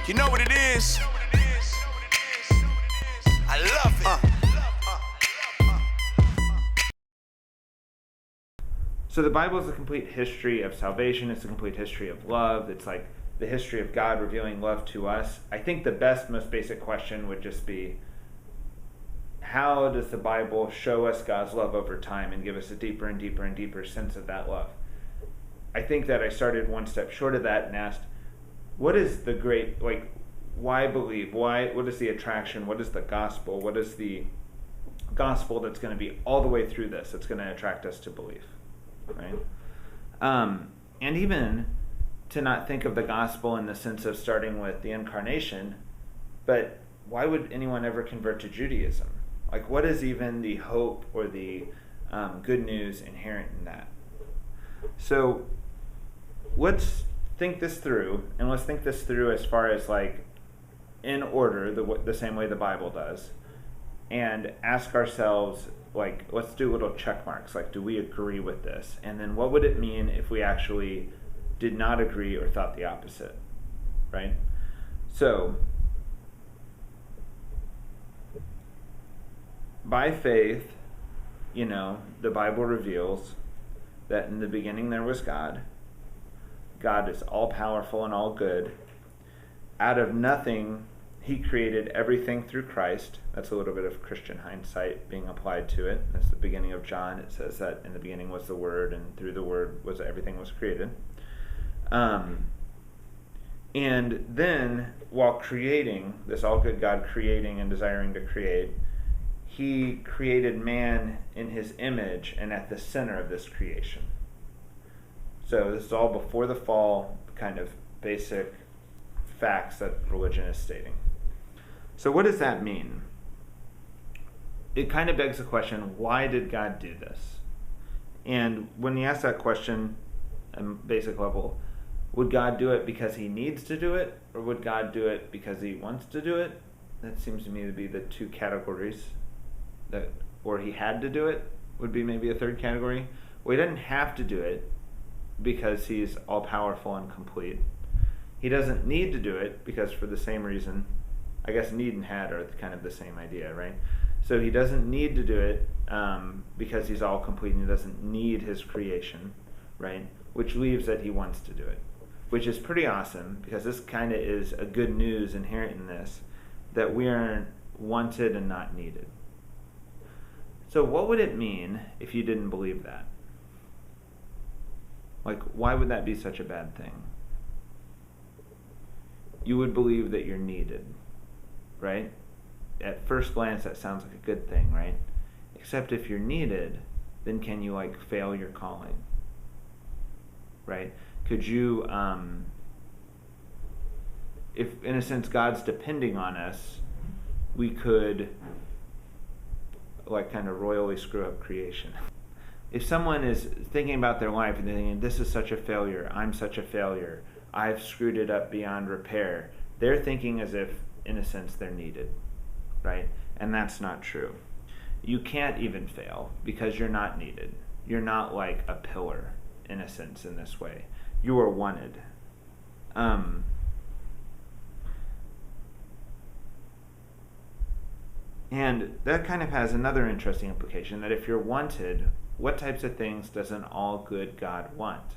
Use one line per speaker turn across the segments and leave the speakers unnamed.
You know what it is? I love it.
So the Bible is a complete history of salvation. It's a complete history of love. It's like the history of God revealing love to us. I think the best, most basic question would just be, how does the Bible show us God's love over time and give us a deeper and deeper and deeper sense of that love? I think that I started one step short of that and asked, what is the great, why believe? What is the attraction? What is the gospel? What is the gospel that's going to be all the way through this? That's going to attract us to belief, right? And even to not think of the gospel in the sense of starting with the incarnation, but why would anyone ever convert to Judaism? What is even the hope or the good news inherent in that? So let's think this through, and let's think this through as far as in order, the same way the Bible does, and ask ourselves, let's do little check marks. Do we agree with this? And then what would it mean if we actually did not agree or thought the opposite, right? So, by faith, the Bible reveals that in the beginning there was God. God is all-powerful and all good. Out of nothing, he created everything through Christ. That's a little bit of Christian hindsight being applied to it. That's the beginning of John. It says that in the beginning was the Word, and through the Word everything was created. And then, while creating, this all-good God creating and desiring to create, he created man in his image and at the center of this creation. So this is all before the fall, kind of basic facts that religion is stating. So what does that mean? It kind of begs the question, why did God do this? And when you ask that question at a basic level, would God do it because he needs to do it, or would God do it because he wants to do it? That seems to me to be the two categories. Or he had to do it would be maybe a third category. Well, he doesn't have to do it because he's all-powerful and complete. He doesn't need to do it because for the same reason. I guess need and had are kind of the same idea, right? So he doesn't need to do it because he's all complete and he doesn't need his creation, right? Which leaves that he wants to do it, which is pretty awesome because this kind of is a good news inherent in this, that we are wanted and not needed. So what would it mean if you didn't believe that? Why would that be such a bad thing? You would believe that you're needed, right? At first glance, that sounds like a good thing, right? Except if you're needed, then can you fail your calling, right? Could you, if in a sense God's depending on us, we could kind of royally screw up creation. If someone is thinking about their life and thinking, this is such a failure, I'm such a failure, I've screwed it up beyond repair, they're thinking as if, in a sense, they're needed, right? And that's not true. You can't even fail because you're not needed. You're not like a pillar, in a sense, in this way. You are wanted. And that kind of has another interesting implication, that if you're wanted, what types of things does an all-good God want?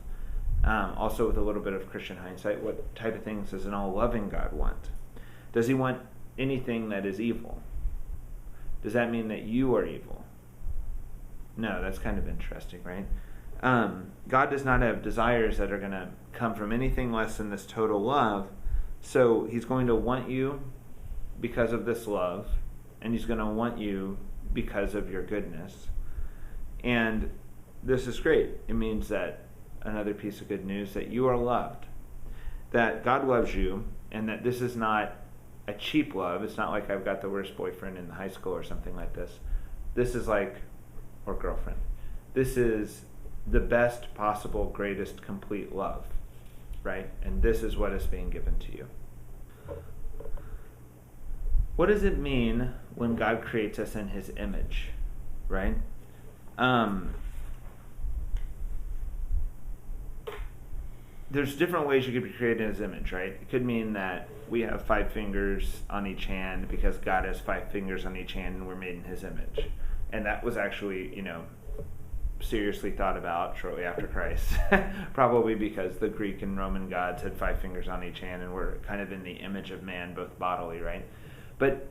Also with a little bit of Christian hindsight, what type of things does an all-loving God want? Does he want anything that is evil? Does that mean that you are evil? No, that's kind of interesting, right? God does not have desires that are going to come from anything less than this total love, so he's going to want you because of this love, and he's going to want you because of your goodness. And this is great. It means that, another piece of good news, that you are loved. That God loves you, and that this is not a cheap love. It's not like I've got the worst boyfriend in high school or something like this. This is or girlfriend. This is the best possible, greatest, complete love, right? And this is what is being given to you. What does it mean when God creates us in his image, right? there's different ways you could be created in his image, right? It could mean that we have 5 fingers on each hand because God has 5 fingers on each hand and we're made in his image. And that was actually, seriously thought about shortly after Christ, probably because the Greek and Roman gods had 5 fingers on each hand and were kind of in the image of man, both bodily, right? But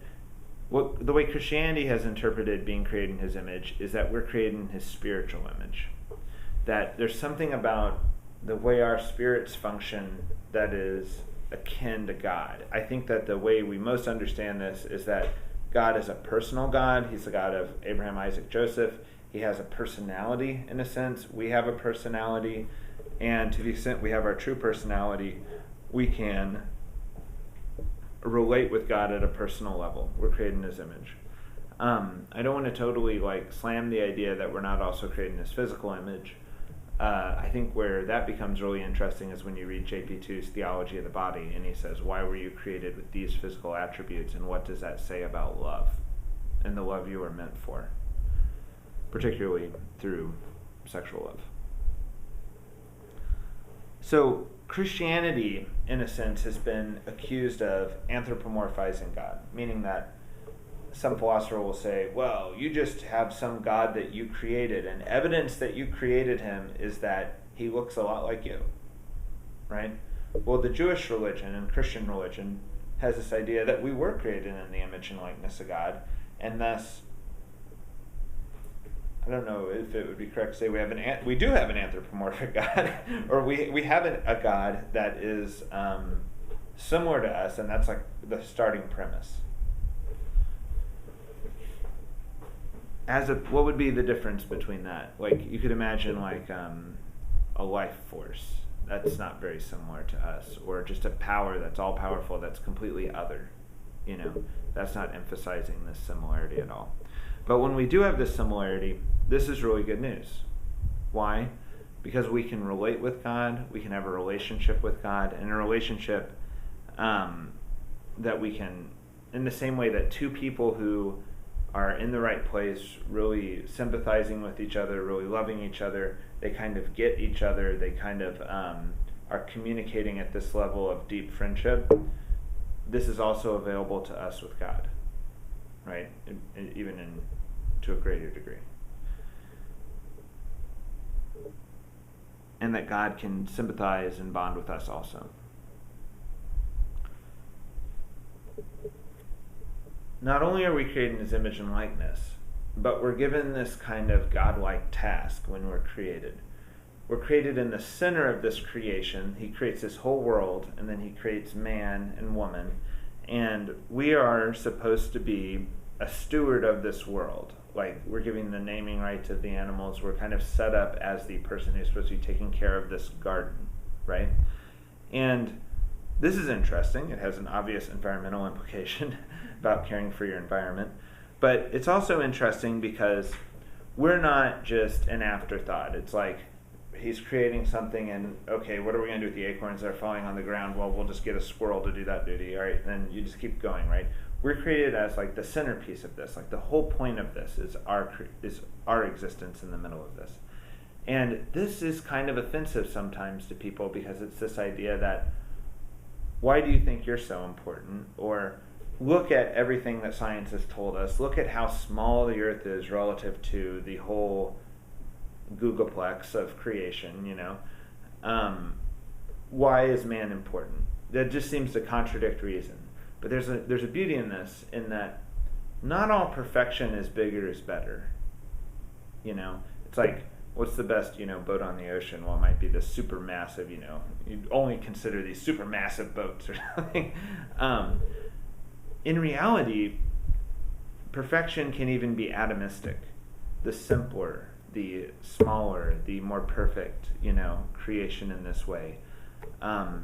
the way Christianity has interpreted being created in his image is that we're created in his spiritual image. That there's something about the way our spirits function that is akin to God. I think that the way we most understand this is that God is a personal God. He's the God of Abraham, Isaac, Joseph. He has a personality in a sense. We have a personality. And to the extent we have our true personality, we can relate with God at a personal level. We're created in his image. I don't want to totally slam the idea that we're not also created in his physical image. I think where that becomes really interesting is when you read JP2's Theology of the Body, and he says, why were you created with these physical attributes, and what does that say about love and the love you are meant for, particularly through sexual love? So Christianity, in a sense, has been accused of anthropomorphizing God, meaning that some philosopher will say, well, you just have some God that you created, and evidence that you created him is that he looks a lot like you, right? Well, the Jewish religion and Christian religion has this idea that we were created in the image and likeness of God, and thus, I don't know if it would be correct to say we do have an anthropomorphic God, or we have a God that is similar to us, and that's like the starting premise. What would be the difference between that? You could imagine a life force that's not very similar to us, or just a power that's all powerful that's completely other. That's not emphasizing this similarity at all. But when we do have this similarity, this is really good news. Why? Because we can relate with God, we can have a relationship with God, and a relationship that we can, in the same way that two people who are in the right place, really sympathizing with each other, really loving each other, they kind of get each other, they kind of are communicating at this level of deep friendship. This is also available to us with God, right? Even to a greater degree. And that God can sympathize and bond with us also. Not only are we created in his image and likeness, but we're given this kind of godlike task when we're created. We're created in the center of this creation. He creates this whole world, and then he creates man and woman. And we are supposed to be a steward of this world. We're giving the naming right to the animals. We're kind of set up as the person who's supposed to be taking care of this garden, right? And this is interesting. It has an obvious environmental implication about caring for your environment. But it's also interesting because we're not just an afterthought. It's he's creating something and, okay, what are we going to do with the acorns that are falling on the ground? Well, we'll just get a squirrel to do that duty, all right? And then you just keep going, right? We're created as the centerpiece of this. The whole point of this is our existence in the middle of this. And this is kind of offensive sometimes to people because it's this idea that, why do you think you're so important? Or look at everything that science has told us. Look at how small the earth is relative to the whole googolplex of creation, Why is man important? That just seems to contradict reason. But there's a beauty in this, in that not all perfection is bigger is better. It's what's the best, boat on the ocean? Well, it might be the super massive, you'd only consider these super massive boats or something. In reality, perfection can even be atomistic. The simpler, the smaller, the more perfect, creation in this way. Can't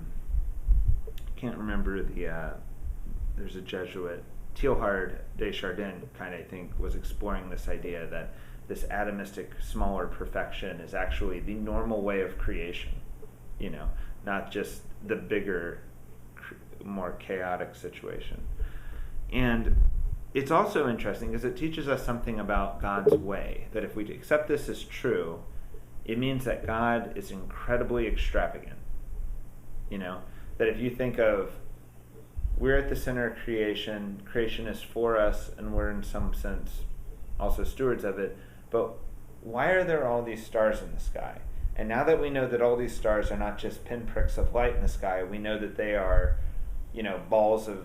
remember there's a Jesuit, Teilhard de Chardin, I think, was exploring this idea that this atomistic, smaller perfection is actually the normal way of creation, not just the bigger, more chaotic situation. And it's also interesting because it teaches us something about God's way, that if we accept this as true, it means that God is incredibly extravagant. That if you think of, we're at the center of creation is for us, and we're in some sense also stewards of it, but why are there all these stars in the sky? And now that we know that all these stars are not just pinpricks of light in the sky, we know that they are, balls of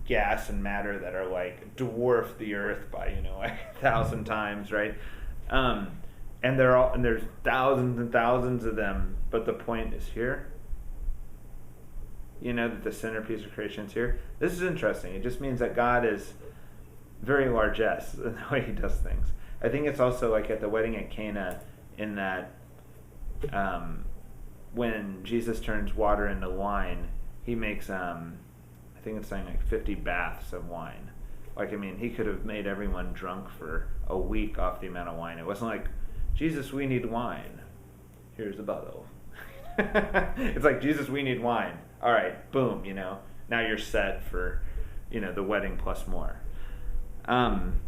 gas and matter that are like dwarf the Earth by, 1,000 times, right? And there's thousands and thousands of them, but the point is here. That the centerpiece of creation is here. This is interesting. It just means that God is very largesse in the way he does things. I think it's also like at the wedding at Cana, in that when Jesus turns water into wine, he makes I think it's saying like 50 baths of wine. He could have made everyone drunk for a week off the amount of wine. It wasn't like, Jesus, we need wine. Here's the bottle. It's like, Jesus, we need wine. All right, boom, now you're set for, the wedding plus more. And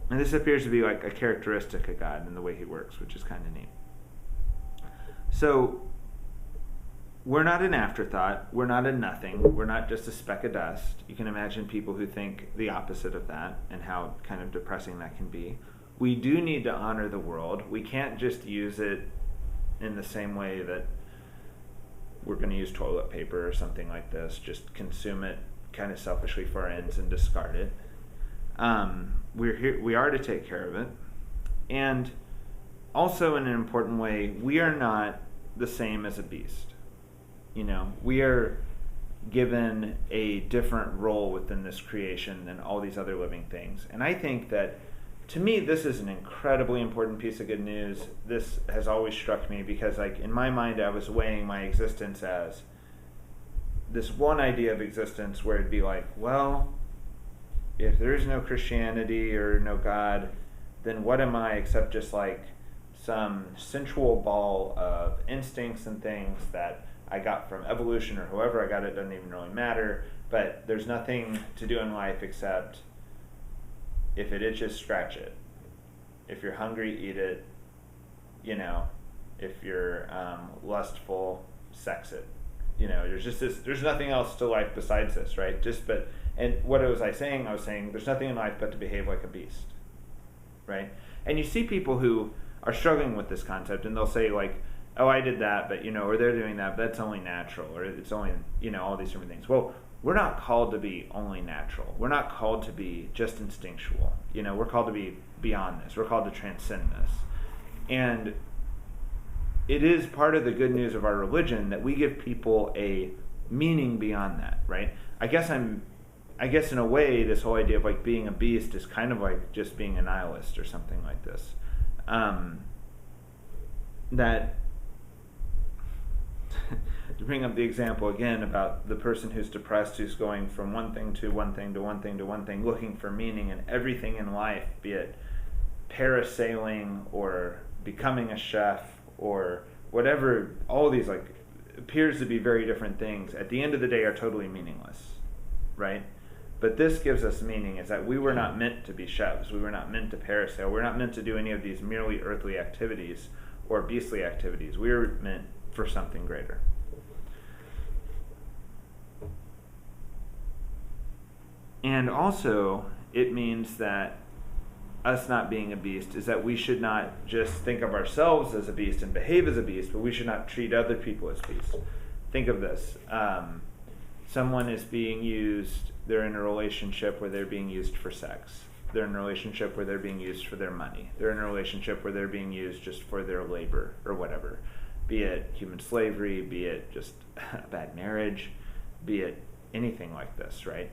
this appears to be like a characteristic of God in the way he works, which is kind of neat. So, we're not an afterthought. We're not a nothing. We're not just a speck of dust. You can imagine people who think the opposite of that and how kind of depressing that can be. We do need to honor the world. We can't just use it in the same way that we're going to use toilet paper or something like this. Just consume it kind of selfishly for our ends and discard it. We are to take care of it. And also in an important way, we are not the same as a beast. We are given a different role within this creation than all these other living things. And I think that, to me, this is an incredibly important piece of good news. This has always struck me because, in my mind, I was weighing my existence as this one idea of existence where it'd be like, well, if there is no Christianity or no God, then what am I except just like some sensual ball of instincts and things that I got from evolution, or whoever I got it, doesn't even really matter, but there's nothing to do in life except if it itches, scratch it. If you're hungry, eat it. If you're lustful, sex it. There's just this. There's nothing else to life besides this, right? And what was I saying? I was saying there's nothing in life but to behave like a beast, right? And you see people who are struggling with this concept, and they'll say like, "Oh, I did that, but or they're doing that, but that's only natural, or it's only all these different things." Well, we're not called to be only natural. We're not called to be just instinctual. We're called to be beyond this. We're called to transcend this. And it is part of the good news of our religion that we give people a meaning beyond that, right? I guess in a way, this whole idea of like being a beast is kind of like just being a nihilist or something like this. That to bring up the example again about the person who's depressed, who's going from one thing to one thing to one thing to one thing, looking for meaning in everything in life, be it parasailing or becoming a chef or whatever, all these like appears to be very different things, at the end of the day are totally meaningless, right? But this gives us meaning, is that we were not meant to be chefs. We were not meant to parasail. We're not meant to do any of these merely earthly activities or beastly activities. We were meant for something greater. And also, it means that us not being a beast is that we should not just think of ourselves as a beast and behave as a beast, but we should not treat other people as beasts. Think of this. Someone is being used, they're in a relationship where they're being used for sex. They're in a relationship where they're being used for their money. They're in a relationship where they're being used just for their labor or whatever. Be it human slavery, be it just a bad marriage, be it anything like this, right?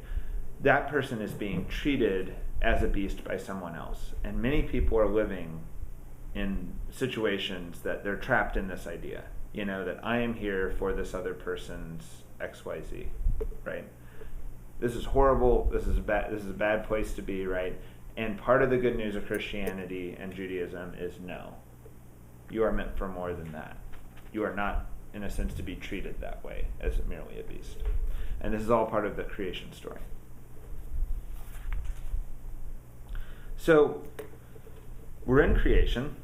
That person is being treated as a beast by someone else. And many people are living in situations that they're trapped in this idea, that I am here for this other person's XYZ, right? This is horrible. This is a bad place to be, right? And part of the good news of Christianity and Judaism is no. You are meant for more than that. You are not, in a sense, to be treated that way as merely a beast. And this is all part of the creation story. So, we're in creation.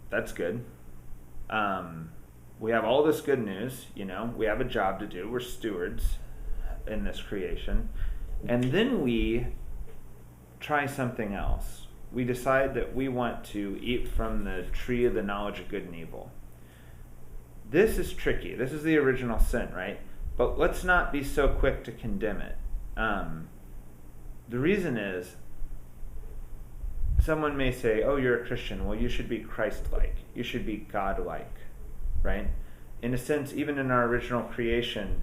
That's good. we have all this good news, we have a job to do. We're stewards in this creation. And then we try something else. We decide that we want to eat from the tree of the knowledge of good and evil. This is tricky. This is the original sin, right? But let's not be so quick to condemn it. The reason is, someone may say, oh, you're a Christian. Well, you should be Christ-like. You should be Godlike, right? In a sense, even in our original creation,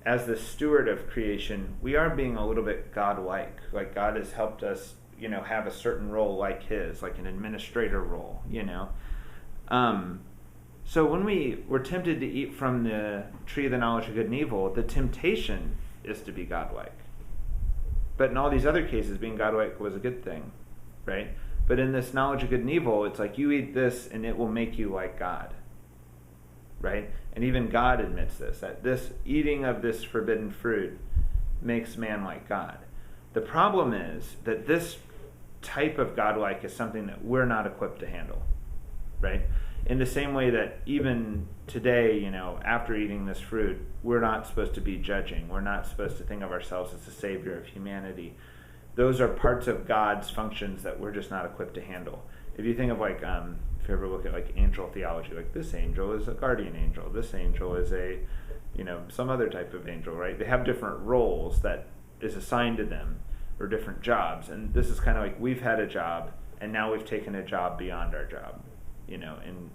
as the steward of creation, we are being a little bit God-like. Like God has helped us, have a certain role like his, like an administrator role, So when we were tempted to eat from the tree of the knowledge of good and evil, the temptation is to be godlike. But in all these other cases, being godlike was a good thing, right? But in this knowledge of good and evil, it's like you eat this and it will make you like God, right? And even God admits this, that this eating of this forbidden fruit makes man like God. The problem is that this type of godlike is something that we're not equipped to handle, right? In the same way that even today, after eating this fruit, we're not supposed to be judging. We're not supposed to think of ourselves as the savior of humanity. Those are parts of God's functions that we're just not equipped to handle. If you think of if you ever look at angel theology, like this angel is a guardian angel, this angel is a, some other type of angel, right? They have different roles that is assigned to them, or different jobs. And this is kind of like we've had a job, and now we've taken a job beyond our job, in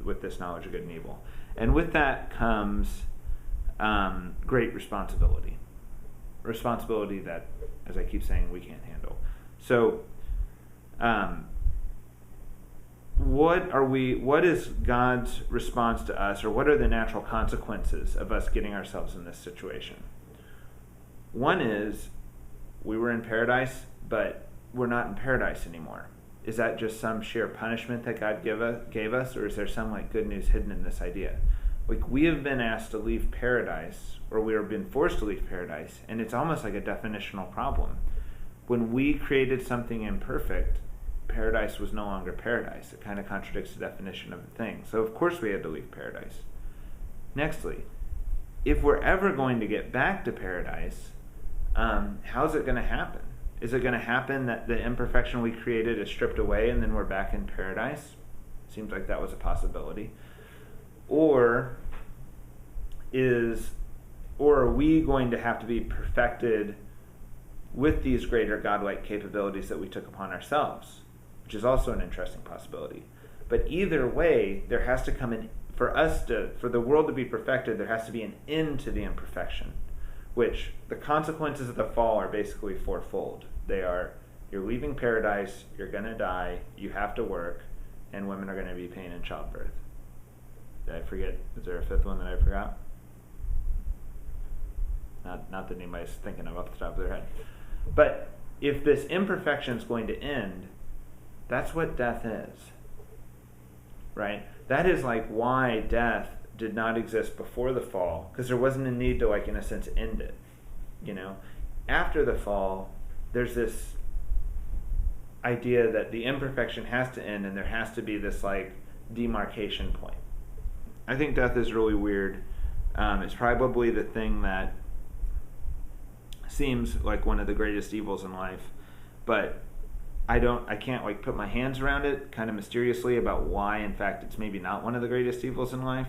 with this knowledge of good and evil. And with that comes great responsibility. Responsibility that, as I keep saying, we can't handle. So, what is God's response to us, or what are the natural consequences of us getting ourselves in this situation? One is, we were in paradise, but we're not in paradise anymore. Is that just some sheer punishment that God gave us, or is there some good news hidden in this idea? We have been asked to leave paradise, or we have been forced to leave paradise, and it's almost like a definitional problem. When we created something imperfect, paradise was no longer paradise. It kind of contradicts the definition of the thing. So of course we had to leave paradise. Nextly, if we're ever going to get back to paradise, how's it going to happen? Is it going to happen that the imperfection we created is stripped away and then we're back in paradise? Seems like that was a possibility. Or are we going to have to be perfected with these greater godlike capabilities that we took upon ourselves, which is also an interesting possibility. But either way, there has to come for the world to be perfected, there has to be an end to the imperfection, which the consequences of the fall are basically fourfold. They are, you're leaving paradise, you're going to die, you have to work, and women are going to be pain in childbirth. Did I forget? Is there a fifth one that I forgot? Not that anybody's thinking of off the top of their head. But if this imperfection is going to end, that's what death is, right? That is why death did not exist before the fall, because there wasn't a need to, in a sense, end it. After the fall, there's this idea that the imperfection has to end, and there has to be this demarcation point. I think death is really weird. It's probably the thing that seems like one of the greatest evils in life, but I can't put my hands around it kind of mysteriously about why, in fact, it's maybe not one of the greatest evils in life.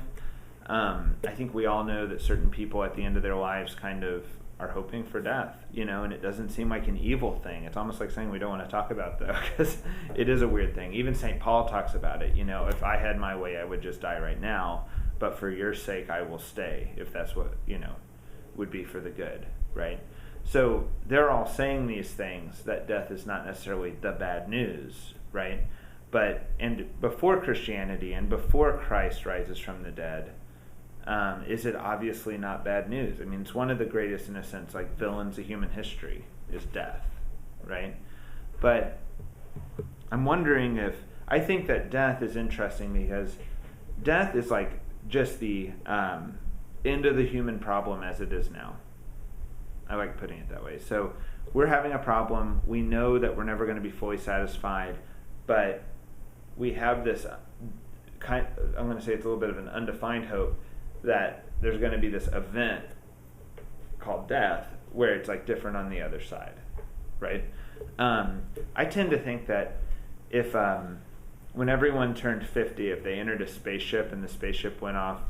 I think we all know that certain people at the end of their lives kind of are hoping for death, and it doesn't seem like an evil thing. It's almost like saying we don't want to talk about that, because it is a weird thing. Even St. Paul talks about it. If I had my way, I would just die right now, but for your sake, I will stay, if that's what, would be for the good, right? So they're all saying these things, that death is not necessarily the bad news, right? And before Christianity and before Christ rises from the dead, is it obviously not bad news? I mean, it's one of the greatest, in a sense, villains of human history is death, right? But I'm wondering I think that death is interesting, because death is just the end of the human problem as it is now. I like putting it that way. So we're having a problem. We know that we're never going to be fully satisfied, but we have this I'm going to say it's a little bit of an undefined hope that there's going to be this event called death where it's like different on the other side, right? I tend to think that if when everyone turned 50, if they entered a spaceship and the spaceship went off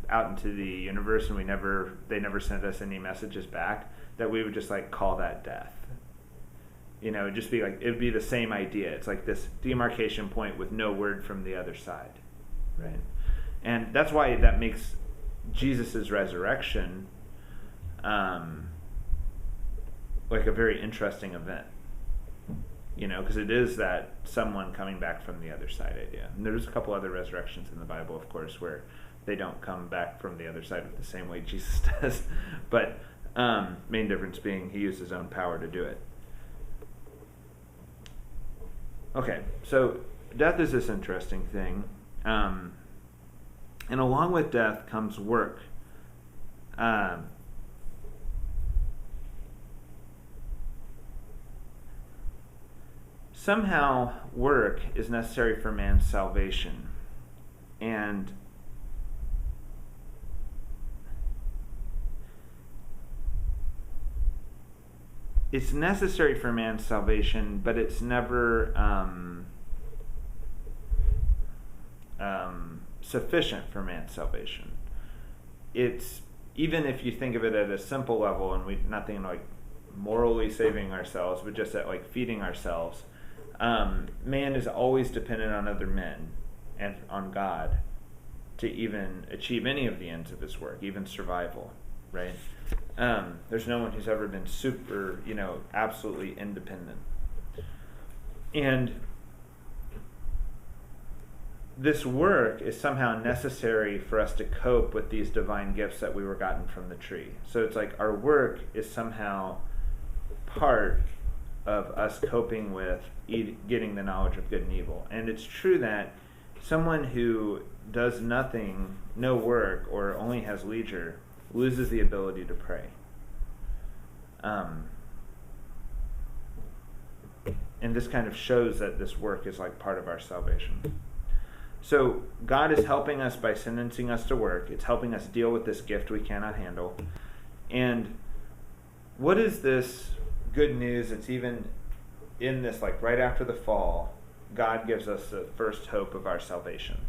out into the universe and they never sent us any messages back, that we would just like call that death. You know, it'd just be like, it'd be the same idea. It's like this demarcation point with no word from the other side, right? And that's why that makes Jesus' resurrection like a very interesting event, you know, because it is that someone coming back from the other side idea. And there's a couple other resurrections in the Bible, of course, where they don't come back from the other side the same way Jesus does. But main difference being he used his own power to do it. Okay, so death is this interesting thing. And along with death comes work. Somehow work is necessary for man's salvation. And it's necessary for man's salvation, but it's never sufficient for man's salvation. It's, even if you think of it at a simple level, and we not thinking like morally saving ourselves, but just at like feeding ourselves, man is always dependent on other men and on God to even achieve any of the ends of his work, even survival, right? There's no one who's ever been super, absolutely independent. And this work is somehow necessary for us to cope with these divine gifts that we were gotten from the tree. So it's like our work is somehow part of us coping with getting the knowledge of good and evil. And it's true that someone who does nothing, no work, or only has leisure, loses the ability to pray. And this kind of shows that this work is like part of our salvation. So God is helping us by sentencing us to work. It's helping us deal with this gift we cannot handle. And what is this good news? It's even in this, like right after the fall, God gives us the first hope of our salvation,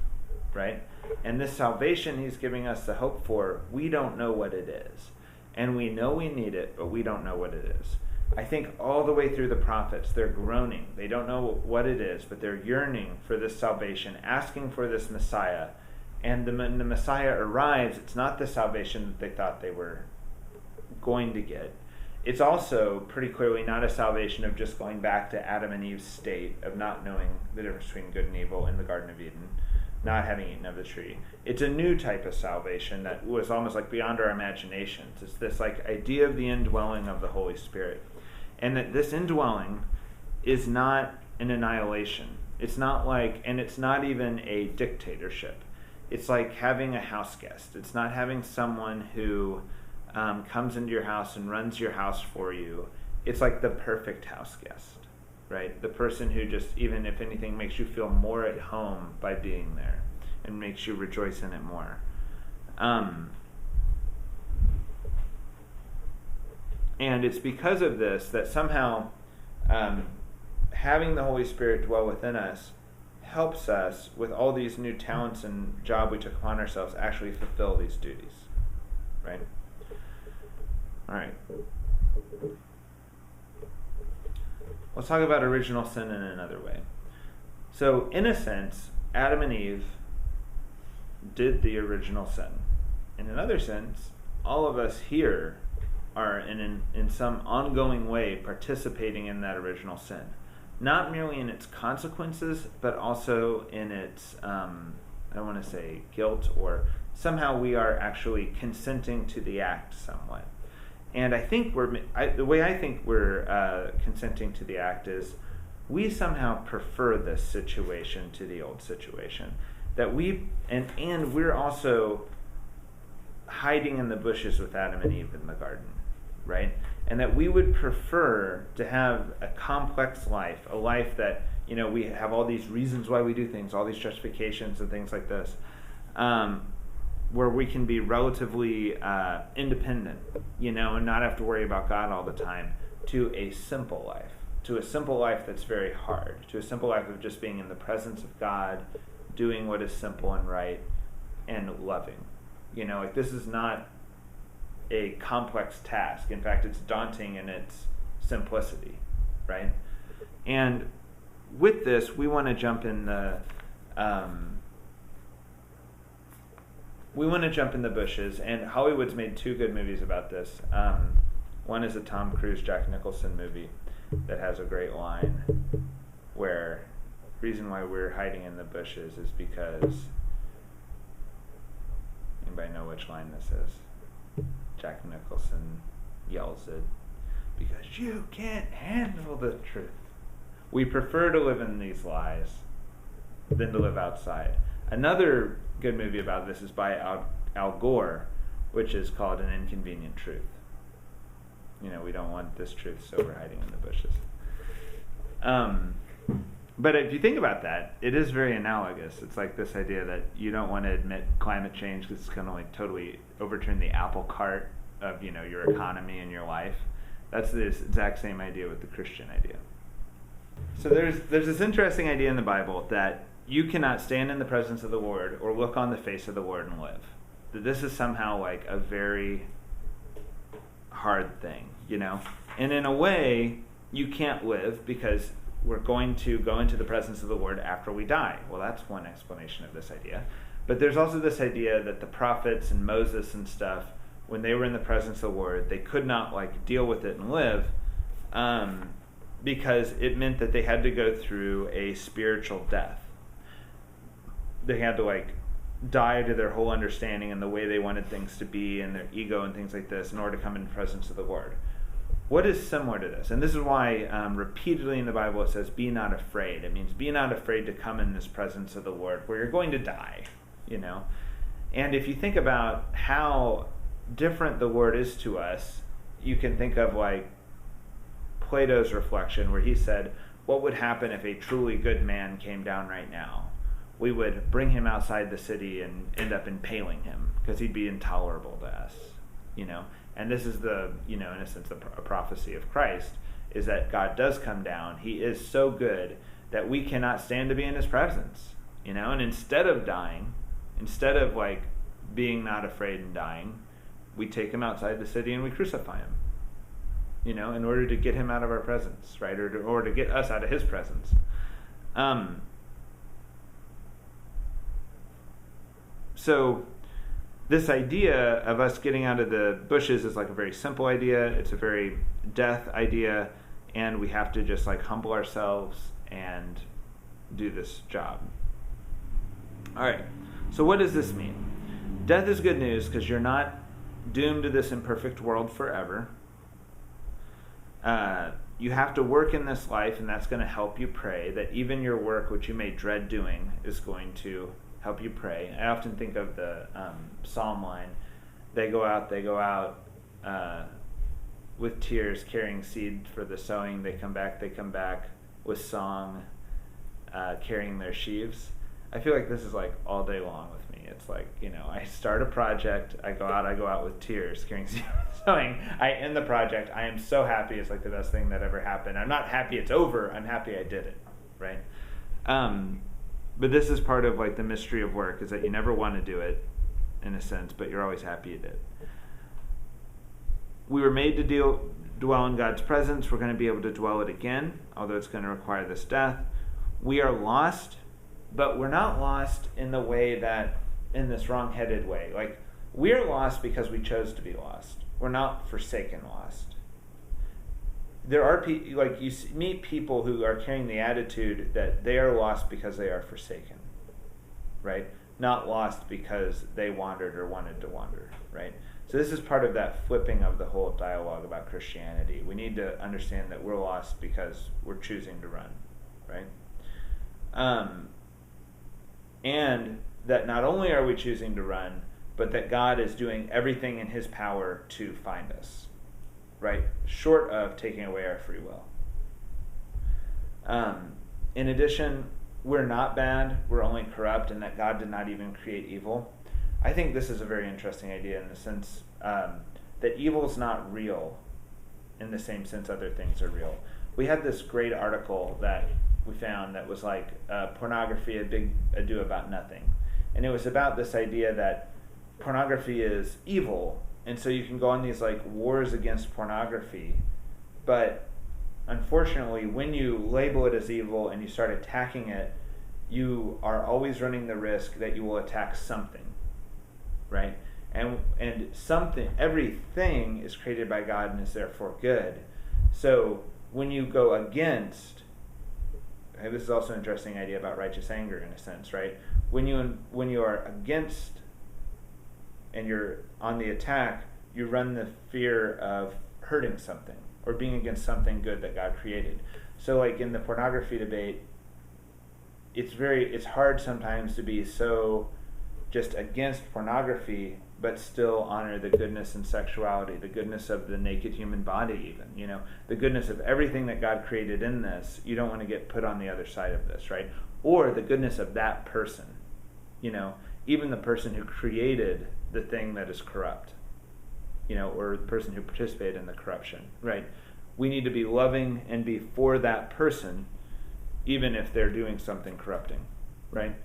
right? And this salvation he's giving us the hope for, we don't know what it is. And we know we need it, but we don't know what it is. I think all the way through the prophets, they're groaning. They don't know what it is, but they're yearning for this salvation, asking for this Messiah. And when the Messiah arrives, it's not the salvation that they thought they were going to get. It's also pretty clearly not a salvation of just going back to Adam and Eve's state of not knowing the difference between good and evil in the Garden of Eden, not having eaten of the tree. It's a new type of salvation that was almost like beyond our imaginations. It's this like idea of the indwelling of the Holy Spirit. And that this indwelling is not an annihilation. It's not like, and it's not even a dictatorship. It's like having a house guest. It's not having someone who comes into your house and runs your house for you. It's like the perfect house guest, right? The person who just, even if anything, makes you feel more at home by being there and makes you rejoice in it more. And it's because of this that somehow having the Holy Spirit dwell within us helps us with all these new talents and job we took upon ourselves actually fulfill these duties, right? All right. Let's talk about original sin in another way. So, in a sense, Adam and Eve did the original sin. In another sense, all of us here are in some ongoing way participating in that original sin. Not merely in its consequences, but also in its, I don't want to say guilt, or somehow we are actually consenting to the act somewhat. And I think the way I think we're consenting to the act is we somehow prefer this situation to the old situation. That and we're also hiding in the bushes with Adam and Eve in the garden, right? And that we would prefer to have a complex life, a life that We have all these reasons why we do things, all these justifications and things like this, where we can be relatively independent, and not have to worry about God all the time, to a simple life. To a simple life that's very hard. To a simple life of just being in the presence of God, doing what is simple and right, and loving. This is not a complex task. In fact, it's daunting in its simplicity, right? And with this, we want to jump in the bushes, and Hollywood's made 2 good movies about this. One is a Tom Cruise, Jack Nicholson movie that has a great line where the reason why we're hiding in the bushes is because, anybody know which line this is? Jack Nicholson yells it, because you can't handle the truth. We prefer to live in these lies than to live outside. Another good movie about this is by Al Gore, which is called An Inconvenient Truth. We don't want this truth, so we're hiding in the bushes. But if you think about that, it is very analogous. It's like this idea that you don't want to admit climate change because it's going to totally overturn the apple cart of your economy and your life. That's this exact same idea with the Christian idea. So there's this interesting idea in the Bible that you cannot stand in the presence of the Lord or look on the face of the Lord and live. That this is somehow a very hard thing, And in a way, you can't live because we're going to go into the presence of the Lord after we die. Well, that's one explanation of this idea. But there's also this idea that the prophets and Moses and stuff, when they were in the presence of the Lord, they could not deal with it and live, because it meant that they had to go through a spiritual death. They had to die to their whole understanding and the way they wanted things to be and their ego and things like this in order to come in the presence of the Lord. What is similar to this? And this is why repeatedly in the Bible it says, be not afraid. It means be not afraid to come in this presence of the Lord where you're going to die, And if you think about how different the Lord is to us, you can think of Plato's reflection where he said, what would happen if a truly good man came down right now? We would bring him outside the city and end up impaling him because he'd be intolerable to us, And this is in a sense, a prophecy of Christ, is that God does come down. He is so good that we cannot stand to be in his presence, And instead of dying, instead of being not afraid and dying, we take him outside the city and we crucify him, in order to get him out of our presence, right? Or to get us out of his presence. So this idea of us getting out of the bushes is a very simple idea. It's a very death idea, and we have to just humble ourselves and do this job. All right, so what does this mean? Death is good news because you're not doomed to this imperfect world forever. You have to work in this life, and that's going to help you pray, that even your work, which you may dread doing, is going to help you pray. I often think of the Psalm line, they go out with tears, carrying seed for the sowing. They come back with song, carrying their sheaves. I feel this is all day long with me. It's I start a project, I go out with tears, carrying seed for the sowing. I end the project, I am so happy, it's the best thing that ever happened. I'm not happy it's over, I'm happy I did it, right? But this is part of the mystery of work, is that you never want to do it, in a sense, but you're always happy you did. We were made to dwell in God's presence. We're going to be able to dwell it again, although it's going to require this death. We are lost, but we're not lost in the way that, in this wrong-headed way. We're lost because we chose to be lost. We're not forsaken lost. There are you meet people who are carrying the attitude that they are lost because they are forsaken, right? Not lost because they wandered or wanted to wander, right? So this is part of that flipping of the whole dialogue about Christianity. We need to understand that we're lost because we're choosing to run, right? And that not only are we choosing to run, but that God is doing everything in his power to find us, right? Short of taking away our free will. in addition, we're not bad, we're only corrupt, and that God did not even create evil. I think this is a very interesting idea in the sense that evil is not real in the same sense other things are real. We had this great article that we found that was like pornography, a big ado about nothing. And it was about this idea that pornography is evil, and so you can go on these like wars against pornography, but unfortunately when you label it as evil and you start attacking it, you are always running the risk that you will attack something, right? And something, everything is created by God and is therefore good. So when you go against, okay, this is also an interesting idea about righteous anger in a sense, right? When you are against and you're on the attack, you run the fear of hurting something or being against something good that God created. So like in the pornography debate, it's hard sometimes to be so just against pornography but still honor the goodness and sexuality, the goodness of the naked human body even, the goodness of everything that God created in this. You don't want to get put on the other side of this, right? Or the goodness of that person, even the person who created the thing that is corrupt, or the person who participated in the corruption, right? We need to be loving and be for that person, even if they're doing something corrupting, right?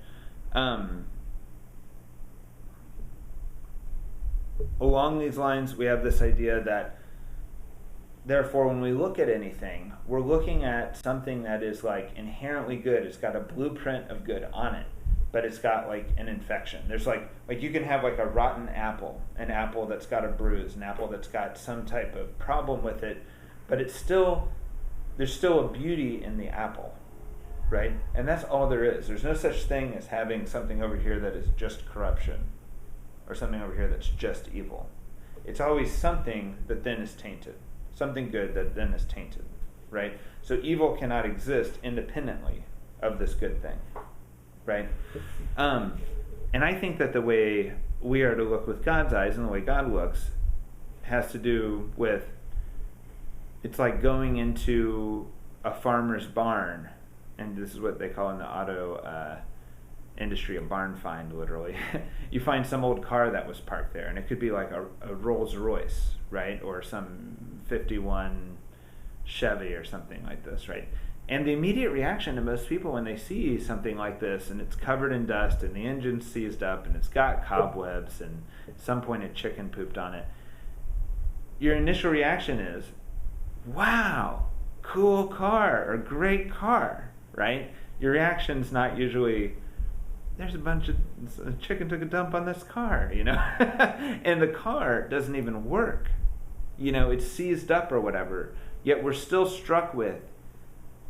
Along these lines, we have this idea that, therefore, when we look at anything, we're looking at something that is like inherently good. It's got a blueprint of good on it, but it's got like an infection. There's like you can have like a rotten apple, an apple that's got a bruise, an apple that's got some type of problem with it, but there's still a beauty in the apple, right? And that's all there is. There's no such thing as having something over here that is just corruption, or something over here that's just evil. It's always something that then is tainted. Something good that then is tainted, right? So evil cannot exist independently of this good thing, right? And I think that the way we are to look with God's eyes and the way God looks has to do with, it's like going into a farmer's barn, and this is what they call in the auto industry a barn find, literally. You find some old car that was parked there, and it could be like a Rolls Royce, right, or some 51 Chevy or something like this, right? And the immediate reaction to most people when they see something like this, and it's covered in dust, and the engine's seized up, and it's got cobwebs, and at some point a chicken pooped on it, your initial reaction is, wow, cool car, or great car, right? Your reaction's not usually, there's a chicken took a dump on this car, and the car doesn't even work. It's seized up or whatever, yet we're still struck with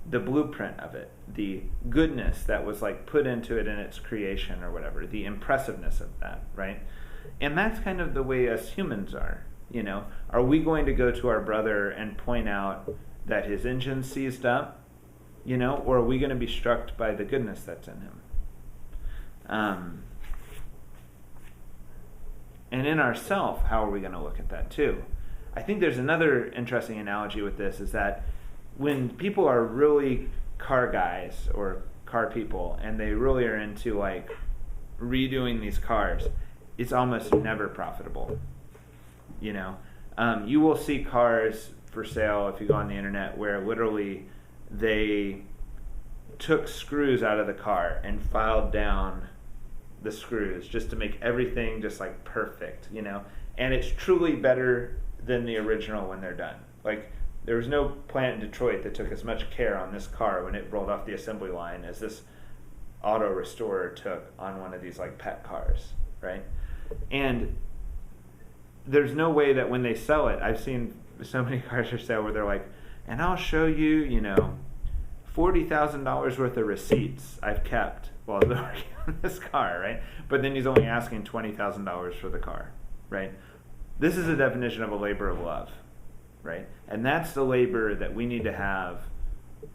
the blueprint of it, the goodness that was like put into it in its creation or whatever, the impressiveness of that, right? And that's kind of the way us humans are, Are we going to go to our brother and point out that his engine's seized up, or are we going to be struck by the goodness that's in him? And in ourself, how are we going to look at that too? I think there's another interesting analogy with this, is that when people are really car guys or car people, and they really are into like redoing these cars, it's almost never profitable. You will see cars for sale if you go on the internet where literally they took screws out of the car and filed down the screws just to make everything just like perfect, and it's truly better than the original when they're done. Like, there was no plant in Detroit that took as much care on this car when it rolled off the assembly line as this auto restorer took on one of these like pet cars, right? And there's no way that when they sell it, I've seen so many cars for sale where they're like, and I'll show you, $40,000 worth of receipts I've kept while I've been working on this car, right? But then he's only asking $20,000 for the car, right? This is a definition of a labor of love, right? And that's the labor that we need to have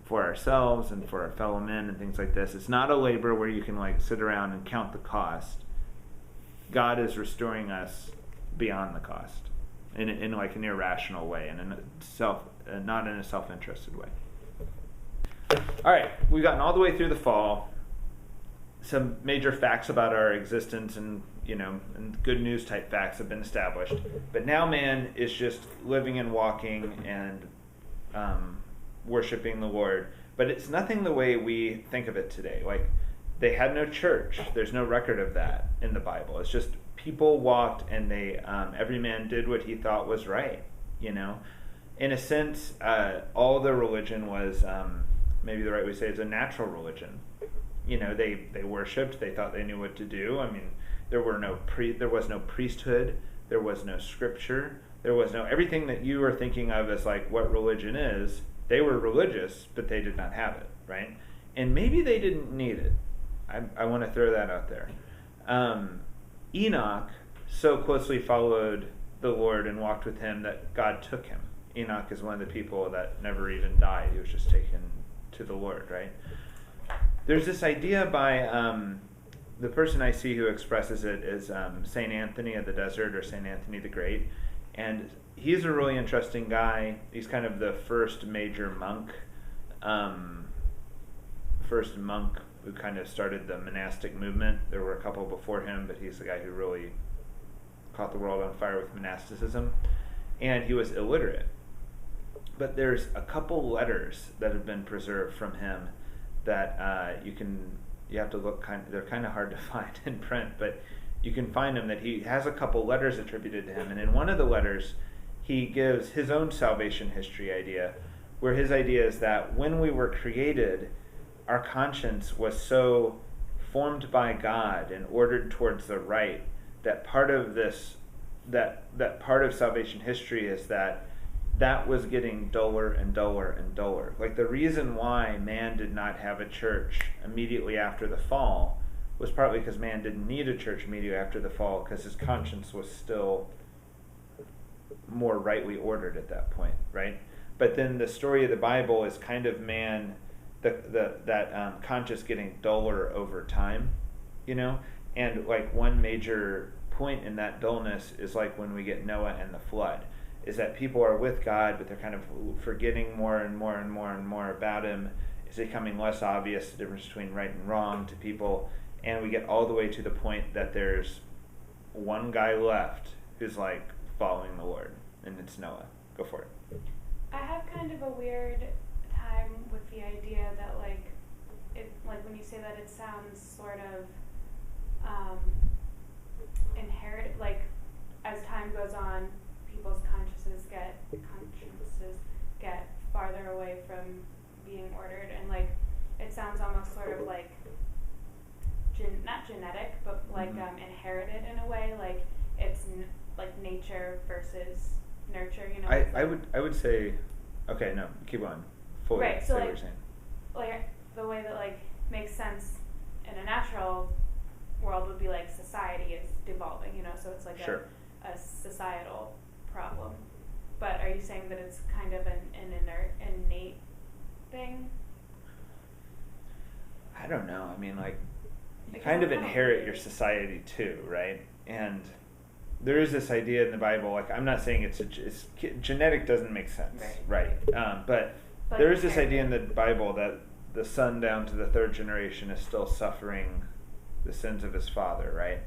for ourselves and for our fellow men and things like this. It's not a labor where you can like sit around and count the cost. God is restoring us beyond the cost in like an irrational way, and not in a self-interested way. All right, we've gotten all the way through the fall. Some major facts about our existence and good news type facts have been established. But now man is just living and walking and worshiping the Lord. But it's nothing the way we think of it today. Like, they had no church. There's no record of that in the Bible. It's just people walked and they every man did what he thought was right. In a sense, all the religion was maybe the right way to say is a natural religion. They worshipped. They thought they knew what to do. I mean, there was no priesthood. There was no scripture. There was no everything that you are thinking of as like what religion is. They were religious, but they did not have it, right? And maybe they didn't need it. I want to throw that out there. Enoch so closely followed the Lord and walked with him that God took him. Enoch is one of the people that never even died. He was just taken to the Lord, right? There's this idea by the person I see who expresses it is St. Anthony of the Desert, or St. Anthony the Great. And he's a really interesting guy. He's kind of the first major monk, who kind of started the monastic movement. There were a couple before him, but he's the guy who really caught the world on fire with monasticism. And he was illiterate. But there's a couple letters that have been preserved from him that you have to look they're kind of hard to find in print, but you can find them, that he has a couple letters attributed to him. And in one of the letters, he gives his own salvation history idea, where his idea is that when we were created, our conscience was so formed by God and ordered towards the right that part of that part of salvation history is that was getting duller and duller and duller. Like, the reason why man did not have a church immediately after the fall was partly because man didn't need a church immediately after the fall, because his conscience was still more rightly ordered at that point, right? But then the story of the Bible is kind of man, that conscience getting duller over time, and like one major point in that dullness is like when we get Noah and the flood, is that people are with God, but they're kind of forgetting more and more and more and more about him. It's becoming less obvious the difference between right and wrong to people, and we get all the way to the point that there's one guy left who's like following the Lord, and it's Noah. Go for it.
I have kind of a weird time with the idea that when you say that, it sounds sort of inherent, like as time goes on, people's consciences get farther away from being ordered, and like it sounds almost sort of like not genetic, but like inherited in a way, like it's like nature versus nurture.
I would say, okay, no, keep on. Fully
right. So
what you're saying.
Like the way that like makes sense in a natural world would be like society is devolving, so it's like
sure.
a societal problem. But are you saying that it's kind of an innate thing?
I don't know. I mean, like, you kind of inherit your society too, right? And there is this idea in the Bible, like, I'm not saying it's genetic doesn't make sense, right? But there is this idea in the Bible that the son down to the third generation is still suffering the sins of his father, right?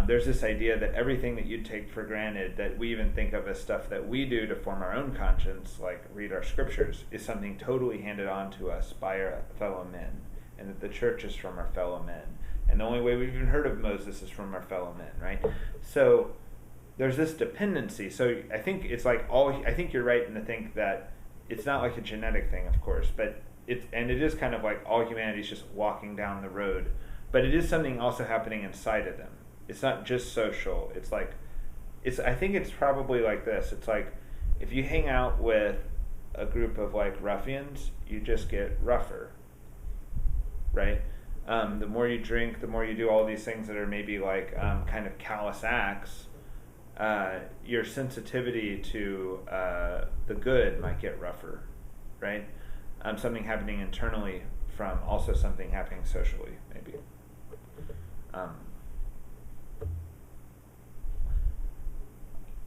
There's this idea that everything that you take for granted, that we even think of as stuff that we do to form our own conscience, like read our scriptures, is something totally handed on to us by our fellow men, and that the church is from our fellow men. And the only way we've even heard of Moses is from our fellow men, right? So there's this dependency. So I think it's like I think you're right to think that it's not like a genetic thing, of course, but it is kind of like all humanity is just walking down the road. But it is something also happening inside of them. It's not just social. It's like, I think it's probably like this. It's like, if you hang out with a group of like ruffians, you just get rougher, right? The more you drink, the more you do all these things that are maybe like kind of callous acts, your sensitivity to the good might get rougher, right? Something happening internally from also something happening socially, maybe.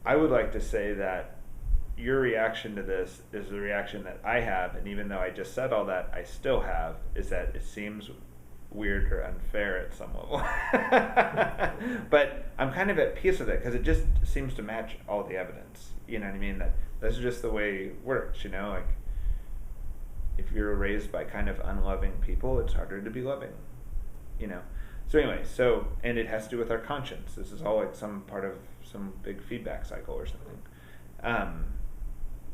I would like to say that your reaction to this is the reaction that I have, and even though I just said all that, I still have, is that it seems weird or unfair at some level. But I'm kind of at peace with it because it just seems to match all the evidence. You know what I mean? That this is just the way it works, you know? Like, if you're raised by kind of unloving people, it's harder to be loving, you know? So anyway, and it has to do with our conscience. This is all like some part of some big feedback cycle or something.